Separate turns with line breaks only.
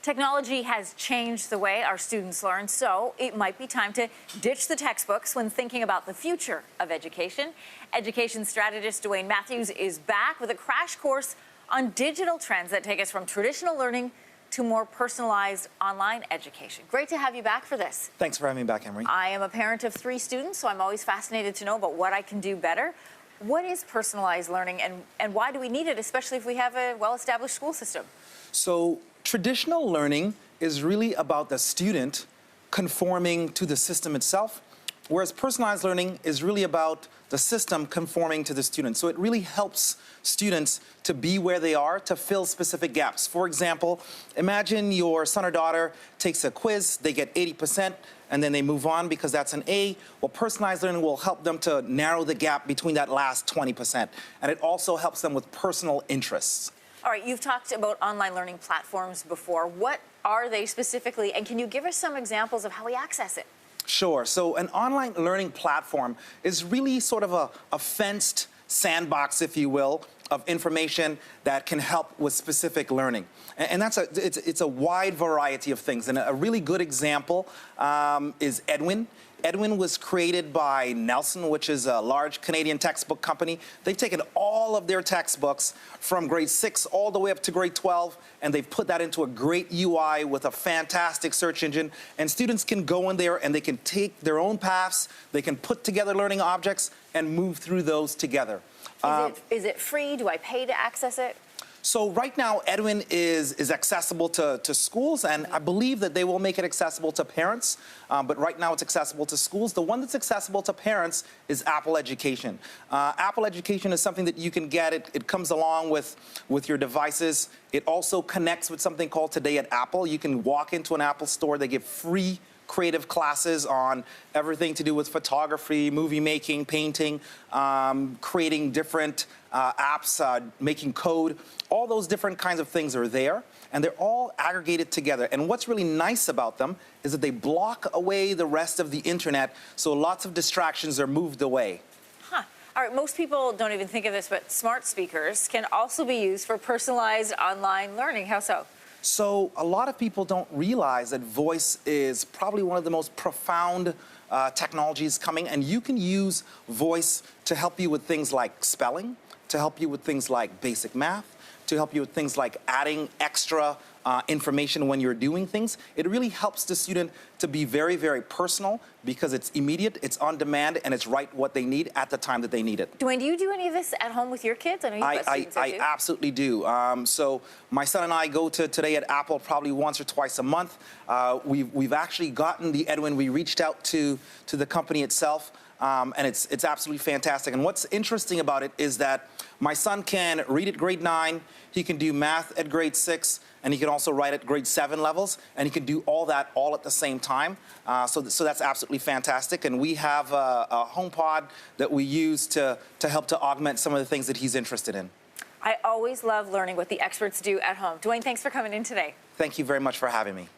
Technology has changed the way our students learn, so it might be time to ditch the textbooks when thinking about the future of education. Education strategist Dwayne Matthews is back with a crash course on digital trends that take us from traditional learning to more personalized online education. Great to have you back for this.
Thanks for having me back, Emery.
I am a parent of 3 students, so I'm always fascinated to know about what I can do better. What is personalized learning and why do we need it, especially if we have a well-established school system?
So traditional learning is really about the student conforming to the system itself, whereas personalized learning is really about the system conforming to the student. So it really helps students to be where they are, to fill specific gaps. For example, imagine your son or daughter takes a quiz, they get 80%, and then they move on because that's an A. Well, personalized learning will help them to narrow the gap between that last 20%. And it also helps them with personal interests.
All right, you've talked about online learning platforms before. What are they specifically, and can you give us some examples of how we access it?
Sure. So an online learning platform is really sort of a fenced sandbox, if you will, of information that can help with specific learning. And it's a wide variety of things. And a really good example is Edwin. Edwin was created by Nelson, which is a large Canadian textbook company. They've taken all of their textbooks from grade 6 all the way up to grade 12, and they've put that into a great UI with a fantastic search engine. And students can go in there and they can take their own paths, they can put together learning objects and move through those together.
Is it free? Do I pay to access it?
So right now, Edwin is accessible to schools, and I believe that they will make it accessible to parents, but right now it's accessible to schools. The one that's accessible to parents is Apple Education. Apple Education is something that you can get. It comes along with your devices. It also connects with something called Today at Apple. You can walk into an Apple store. They give free creative classes on everything to do with photography, movie making, painting, creating different apps, making code. All those different kinds of things are there, and they're all aggregated together. And what's really nice about them is that they block away the rest of the internet, so lots of distractions are moved away.
Huh. All right, most people don't even think of this, but smart speakers can also be used for personalized online learning. How so?
So a lot of people don't realize that voice is probably one of the most profound technologies coming, and you can use voice to help you with things like spelling, to help you with things like basic math, to help you with things like adding extra information when you're doing things. It really helps the student to be very, very personal because it's immediate, it's on demand, and it's right what they need at the time that they need it.
Dwayne, do you do any of this at home with your kids? I know you've got students
I absolutely do. So my son and I go to Today at Apple probably once or twice a month. We've actually gotten the Edwin. We reached out to the company itself. And it's absolutely fantastic. And what's interesting about it is that my son can read at grade 9, he can do math at grade 6, and he can also write at grade 7 levels, and he can do all that all at the same time. So that's absolutely fantastic. And we have a HomePod that we use to help to augment some of the things that he's interested in.
I always love learning what the experts do at home. Dwayne, thanks for coming in today.
Thank you very much for having me.